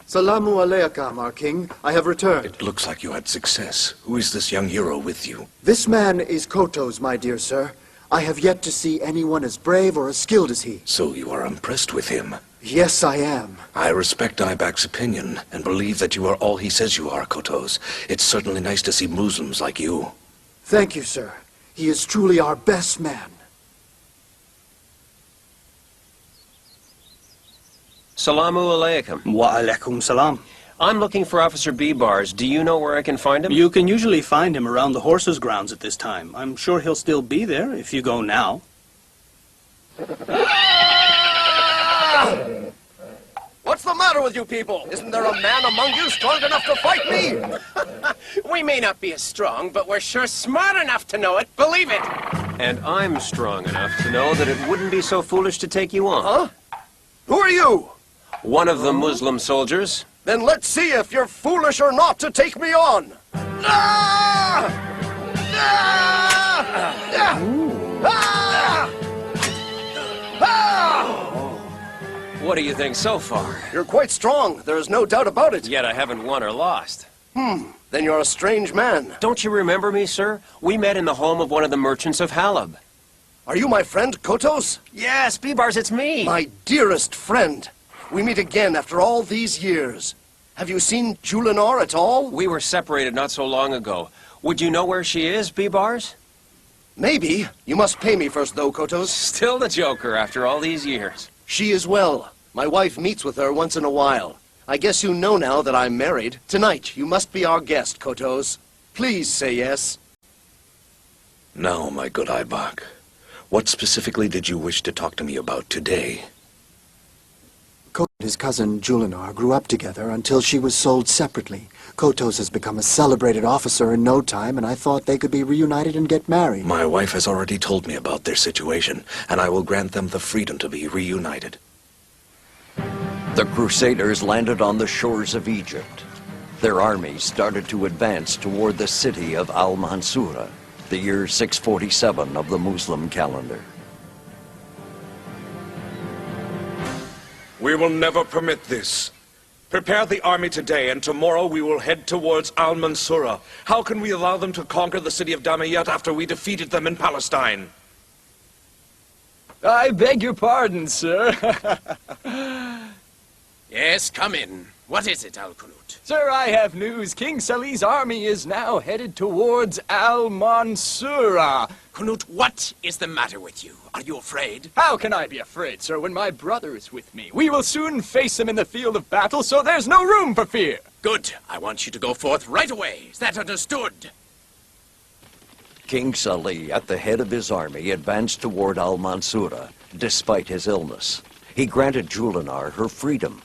Salamu alaikum, our king. I have returned. It looks like you had success. Who is this young hero with you? This man is Kotos, my dear sir. I have yet to see anyone as brave or as skilled as he. So you are impressed with him? Yes, I am. I respect Ibak's opinion and believe that you are all he says you are, Kotos. It's certainly nice to see Muslims like you. Thank you, sir. He is truly our best man. Salamu alaikum. Wa alaikum salam. I'm looking for Officer B-Bars. Do you know where I can find him? You can usually find him around the horses' grounds at this time. I'm sure he'll still be there if you go now. What's the matter with you people? Isn't there a man among you strong enough to fight me? We may not be as strong, but we're sure smart enough to know it. Believe it! And I'm strong enough to know that it wouldn't be so foolish to take you on. Huh? Who are you? One of the Muslim soldiers. Then let's see if you're foolish or not to take me on. What do you think so far? You're quite strong. There is no doubt about it. Yet I haven't won or lost. Then you're a strange man. Don't you remember me, sir? We met in the home of one of the merchants of Halab. Are you my friend, Kotos? Yes, B-Bars, it's me. My dearest friend. We meet again after all these years. Have you seen Julinar at all? We were separated not so long ago. Would you know where she is, B-Bars? Maybe. You must pay me first, though, Kotos. Still the joker after all these years. She is well. My wife meets with her once in a while. I guess you know now that I'm married. Tonight, you must be our guest, Kotos. Please say yes. Now, my good Ibak, what specifically did you wish to talk to me about today? Kotos and his cousin Julinar grew up together until she was sold separately. Kotos has become a celebrated officer in no time, and I thought they could be reunited and get married. My wife has already told me about their situation, and I will grant them the freedom to be reunited. The Crusaders landed on the shores of Egypt. Their armies started to advance toward the city of Al-Mansura, the year 647 of the Muslim calendar. We will never permit this. Prepare the army today, and tomorrow we will head towards Al-Mansura. How can we allow them to conquer the city of Damayet after we defeated them in Palestine? I beg your pardon, sir. Yes, come in. What is it, Al-Qunut? Sir, I have news. King Salih's army is now headed towards Al-Mansura. Qunut, what is the matter with you? Are you afraid? How can I be afraid, sir, when my brother is with me? We will soon face him in the field of battle, so there's no room for fear. Good. I want you to go forth right away. Is that understood? King Salih, at the head of his army, advanced toward Al-Mansura, despite his illness. He granted Julinar her freedom,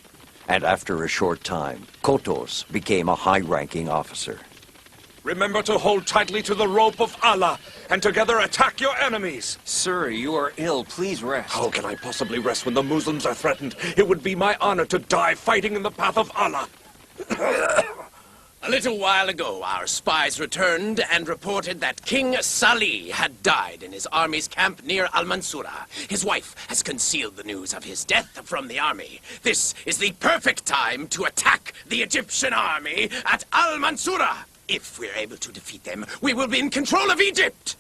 and after a short time, Kotos became a high-ranking officer. Remember to hold tightly to the rope of Allah, and together attack your enemies. Sir, you are ill. Please rest. How can I possibly rest when the Muslims are threatened? It would be my honor to die fighting in the path of Allah. A little while ago, our spies returned and reported that King Salih had died in his army's camp near Al-Mansura. His wife has concealed the news of his death from the army. This is the perfect time to attack the Egyptian army at Al-Mansura. If we're able to defeat them, we will be in control of Egypt.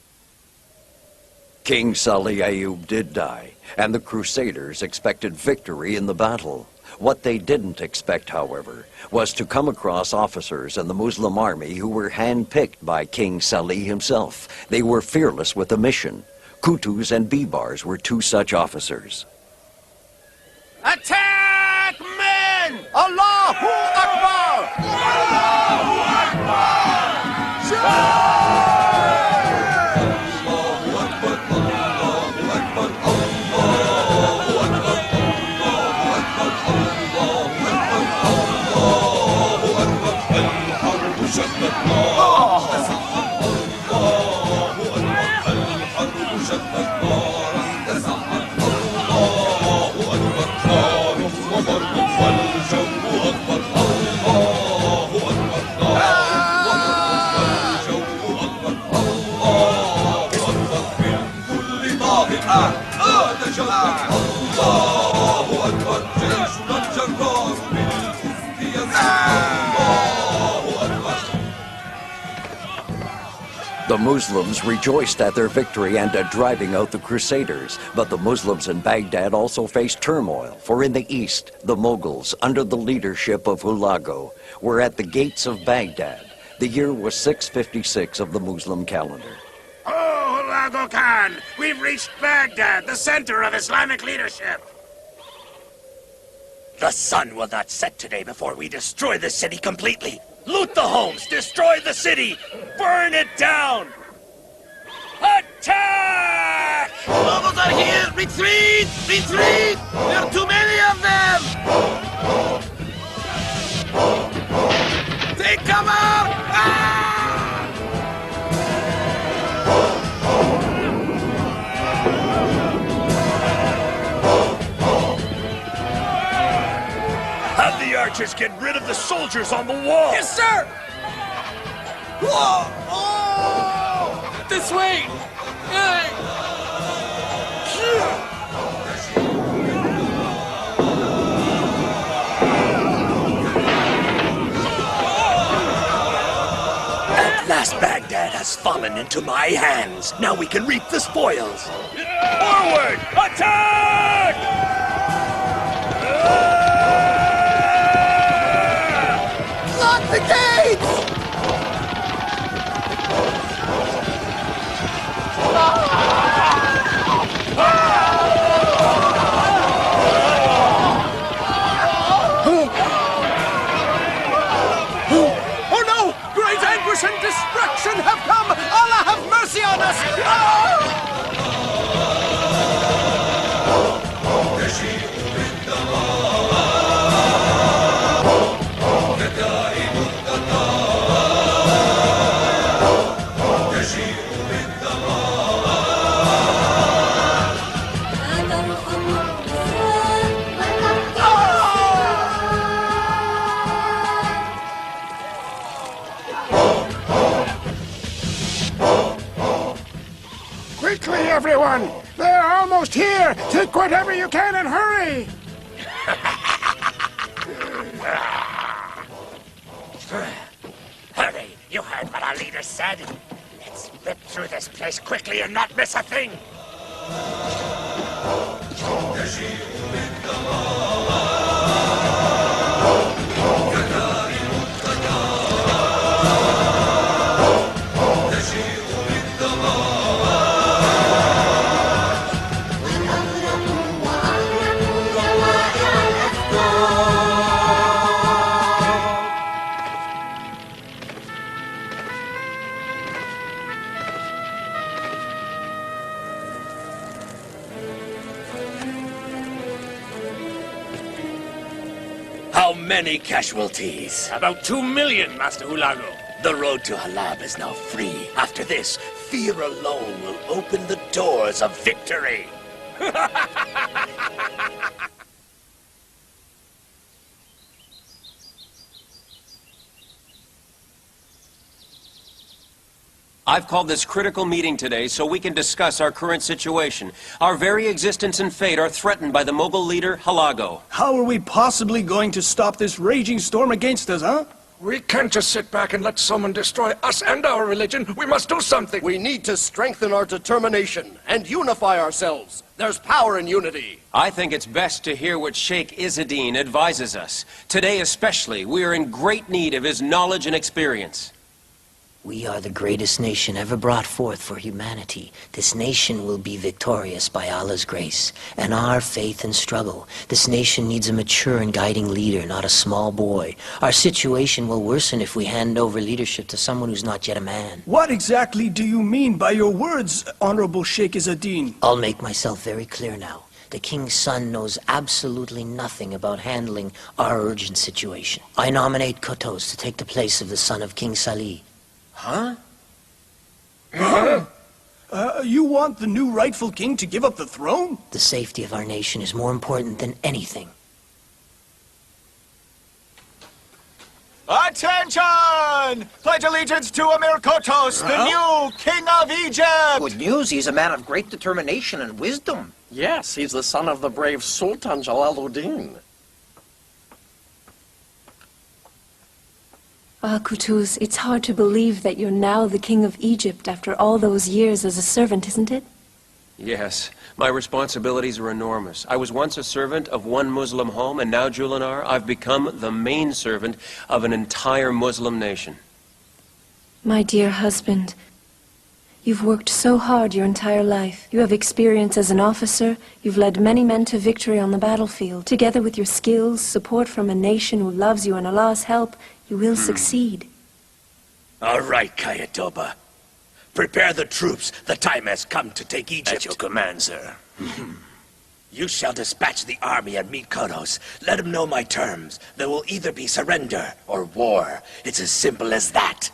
King Salih Ayub did die, and the Crusaders expected victory in the battle. What they didn't expect, however, was to come across officers in the Muslim army who were handpicked by King Salih himself. They were fearless with a mission. Kutus and Bibars were two such officers. Attack, men! Allahu Akbar! Allahu Akbar! The Muslims rejoiced at their victory and at driving out the Crusaders, but the Muslims in Baghdad also faced turmoil, for in the east, the Mongols, under the leadership of Hulagu, were at the gates of Baghdad. The year was 656 of the Muslim calendar. Oh, Hulagu Khan! We've reached Baghdad, the center of Islamic leadership! The sun will not set today before we destroy the city completely. Loot the homes, destroy the city, burn it down! Attack! Mongols are here! Retreat! Retreat! There are too many of them! Take cover! Have the archers get rid of the soldiers on the wall! Yes, sir! Whoa! Oh! This way! At last Baghdad has fallen into my hands. Now we can reap the spoils. Forward! Attack! Lock the gates! Oh no! Great anguish and destruction have come! Allah have mercy on us! Quickly, everyone! They're almost here! Take whatever you can and hurry! Hurry! You heard what our leader said? Let's rip through this place quickly and not miss a thing! How many casualties? About 2 million, Master Hulago. The road to Halab is now free. After this, fear alone will open the doors of victory. I've called this critical meeting today so we can discuss our current situation. Our very existence and fate are threatened by the Mogul leader, Hulago. How are we possibly going to stop this raging storm against us, huh? We can't just sit back and let someone destroy us and our religion. We must do something. We need to strengthen our determination and unify ourselves. There's power in unity. I think it's best to hear what Sheikh Izzadin advises us. Today especially, we are in great need of his knowledge and experience. We are the greatest nation ever brought forth for humanity. This nation will be victorious by Allah's grace and our faith and struggle. This nation needs a mature and guiding leader, not a small boy. Our situation will worsen if we hand over leadership to someone who's not yet a man. What exactly do you mean by your words, Honorable Sheikh Izzadin? I'll make myself very clear now. The king's son knows absolutely nothing about handling our urgent situation. I nominate Kotos to take the place of the son of King Salih. Huh? You want the new rightful king to give up the throne? The safety of our nation is more important than anything. Attention! Pledge allegiance to Amir Kotos, the new king of Egypt! Good news, he's a man of great determination and wisdom. Yes, he's the son of the brave Sultan Jalaluddin. Ah, Kutuz, it's hard to believe that you're now the king of Egypt after all those years as a servant, isn't it? Yes, my responsibilities are enormous. I was once a servant of one Muslim home, and now, Julinar, I've become the main servant of an entire Muslim nation. My dear husband, you've worked so hard your entire life. You have experience as an officer. You've led many men to victory on the battlefield. Together with your skills, support from a nation who loves you, and Allah's help, you will succeed. All right, Kayatoba. Prepare the troops. The time has come to take Egypt. At your command, sir. You shall dispatch the army and meet Kotos. Let him know my terms. There will either be surrender or war. It's as simple as that.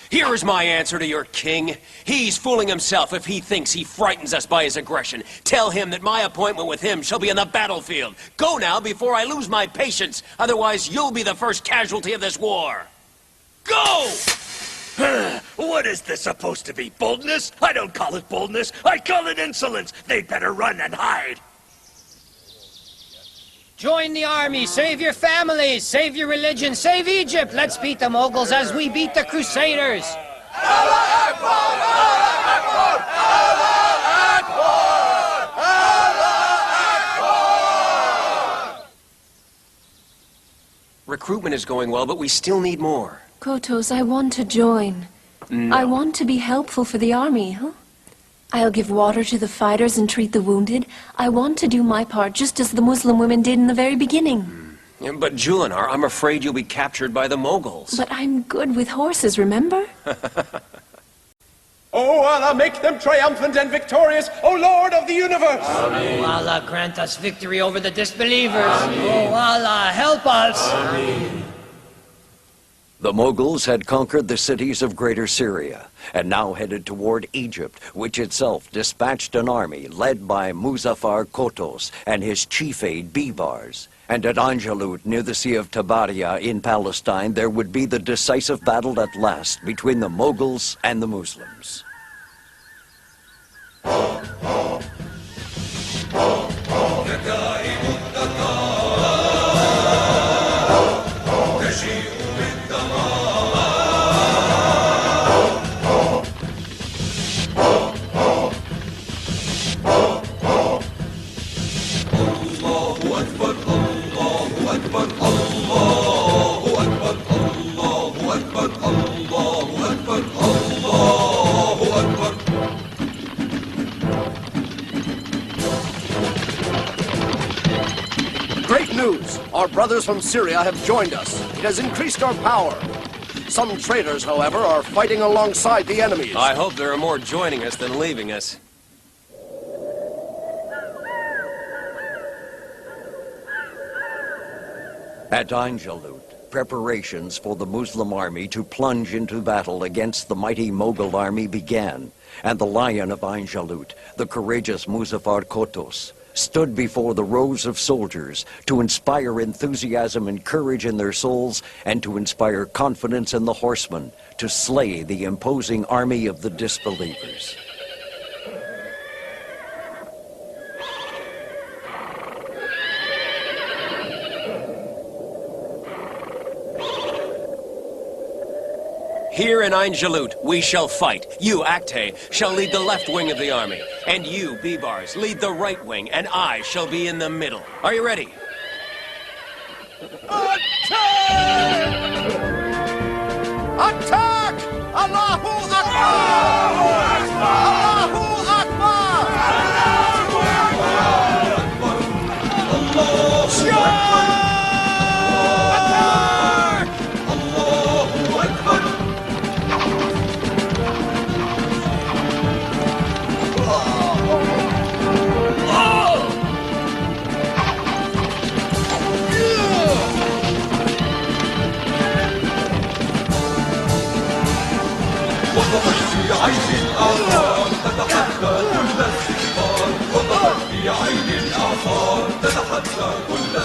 Here is my answer to your king. He's fooling himself if he thinks he frightens us by his aggression. Tell him that my appointment with him shall be on the battlefield. Go now before I lose my patience. Otherwise, you'll be the first casualty of this war. Go! What is this supposed to be? Boldness? I don't call it boldness. I call it insolence. They'd better run and hide. Join the army, save your families, save your religion, save Egypt. Let's beat the Mongols as we beat the Crusaders. Allah Akbar! Allah Akbar! Allah Akbar! Allah Akbar! Recruitment is going well, but we still need more. Kotos, I want to join. No. I want to be helpful for the army, huh? I'll give water to the fighters and treat the wounded. I want to do my part, just as the Muslim women did in the very beginning. But Julinar, I'm afraid you'll be captured by the Mongols. But I'm good with horses, remember? Oh, Allah, make them triumphant and victorious, O Lord of the universe! Oh, Allah, grant us victory over the disbelievers. Oh, Allah, help us. The Mongols had conquered the cities of Greater Syria and now headed toward Egypt, which itself dispatched an army led by Muzaffar Kotos and his chief aide Bibars. And at Jalut, near the Sea of Tabaria in Palestine, there would be the decisive battle at last between the Mongols and the Muslims. Great news! Our brothers from Syria have joined us. It has increased our power. Some traitors, however, are fighting alongside the enemies. I hope there are more joining us than leaving us. At Jalut, preparations for the Muslim army to plunge into battle against the mighty Mughal army began, and the lion of Jalut, the courageous Muzaffar Kotos, stood before the rows of soldiers to inspire enthusiasm and courage in their souls and to inspire confidence in the horsemen to slay the imposing army of the disbelievers. Here in Jalut, we shall fight. You, Akte, shall lead the left wing of the army. And you, Bibars, lead the right wing, and I shall be in the middle. Are you ready? Attack! Allahu Akbar! Allahu Akbar! Allahu Akbar!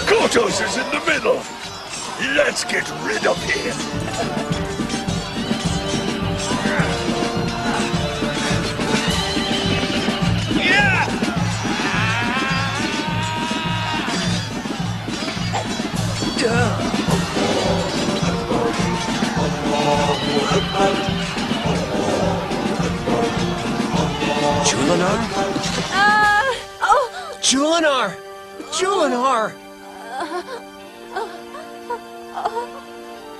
Kotos is in the middle. Let's get rid of him. Julinar? Julinar! Julinar!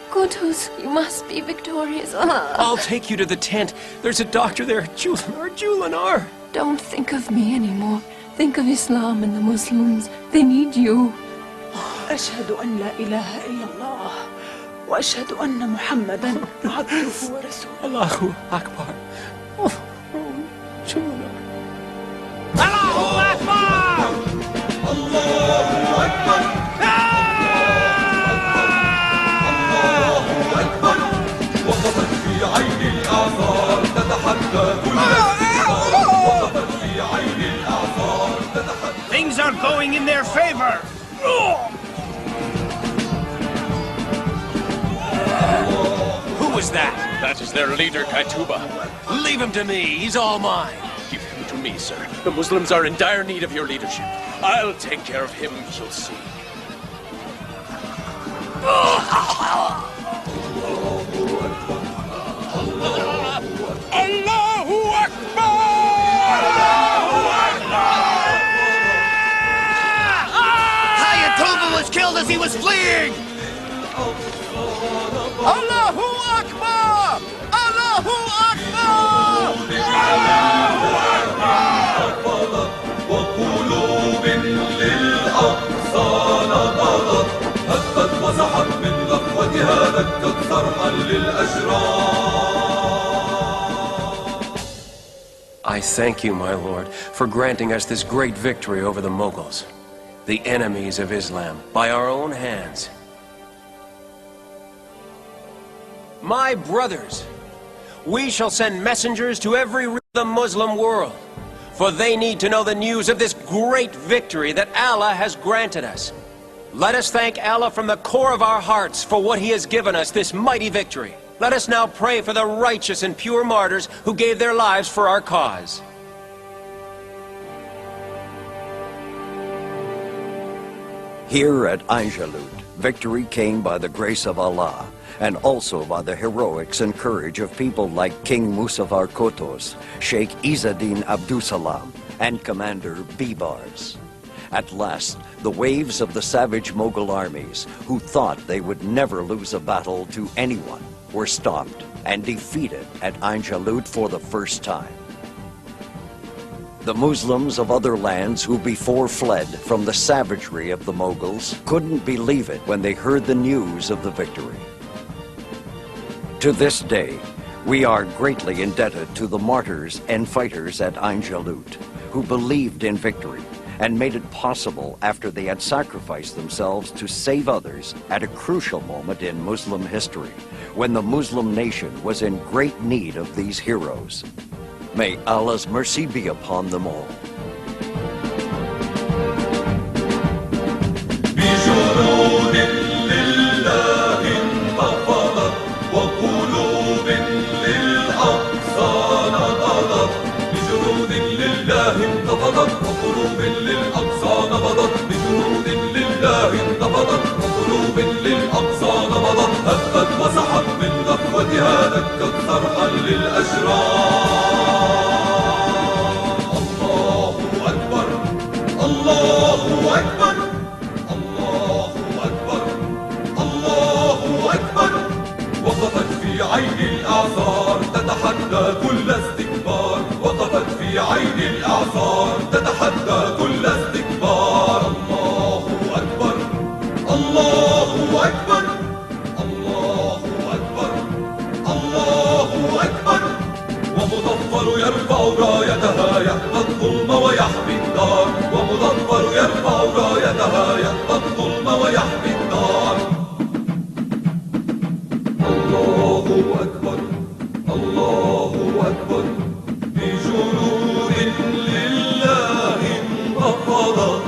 Kotos, you must be victorious. I'll take you to the tent. There's a doctor there. Julinar, Julinar! Don't think of me anymore. Think of Islam and the Muslims. They need you. أشهد أن لا إله إلا الله وأشهد أن محمدا عبده ورسوله. Allahu Akbar. Julinar. Allahu Akbar! Allahu Akbar! Allahu Akbar! وقفت في عين الأعصار تتحدى كل الأسرار. وقفت في عين الأعصار تتحدى. Things are going in their favor. Who was that? That is their leader, Kaituba. Leave him to me. He's all mine. Give him to me, sir. The Muslims are in dire need of your leadership. I'll take care of him, you'll see. Allahu Akbar! Allahu Akbar! Kaituba was killed as he was fleeing! Allahu Akbar! Allahu Akbar! Allahu Akbar! وقلوب للأقصى نبضت هبت وصحت من غفوتها دكت صرحا للأشرار. I thank you, my lord, for granting us this great victory over the Mongols, the enemies of Islam, by our own hands. My brothers, we shall send messengers to every region of the Muslim world, for they need to know the news of this great victory that Allah has granted us. Let us thank Allah from the core of our hearts for what He has given us, this mighty victory. Let us now pray for the righteous and pure martyrs who gave their lives for our cause. Here at Jalut, victory came by the grace of Allah, and also by the heroics and courage of people like King Muzaffar Kotos, Sheikh Izzeddin Abdusalam, and Commander Bibars. At last, the waves of the savage Mughal armies, who thought they would never lose a battle to anyone, were stopped and defeated at Jalut for the first time. The Muslims of other lands who before fled from the savagery of the Mongols couldn't believe it when they heard the news of the victory. To this day, we are greatly indebted to the martyrs and fighters at Jalut, who believed in victory and made it possible after they had sacrificed themselves to save others at a crucial moment in Muslim history, when the Muslim nation was in great need of these heroes. May Allah's mercy be upon them all. وقفت في عين الإعصار تتحدى كل استكبار وقفت في عين الإعصار تتحدى كل استكبار الله أكبر الله أكبر الله أكبر الله أكبر ومظفر يرفع رايتها يحمى الظلم ويحمي الدار ومظفر يرفع رايتها يحمى الظلم ويحمي الدار الله أكبر الله أكبر بجنود لله انتفضت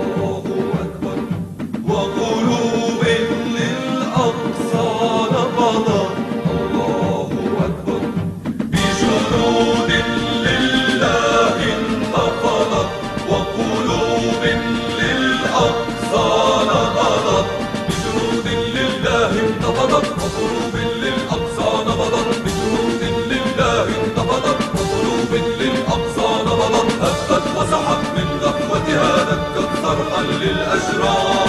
الله أكبر وقلوب للأقصى نبضت الله أكبر بجنود لله انتفضت وقلوب للأقصى نبضت بجنود لله انتفضت وقلوب للأقصى نبضت بجنود لله انتفضت وقلوب للأقصى نبضت هبت وصحت من غفوتها دكت صرحا للأشرار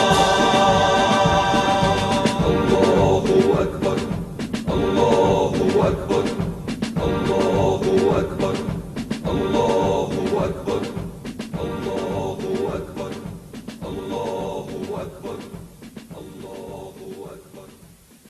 الله أكبر الله أكبر الله أكبر الله أكبر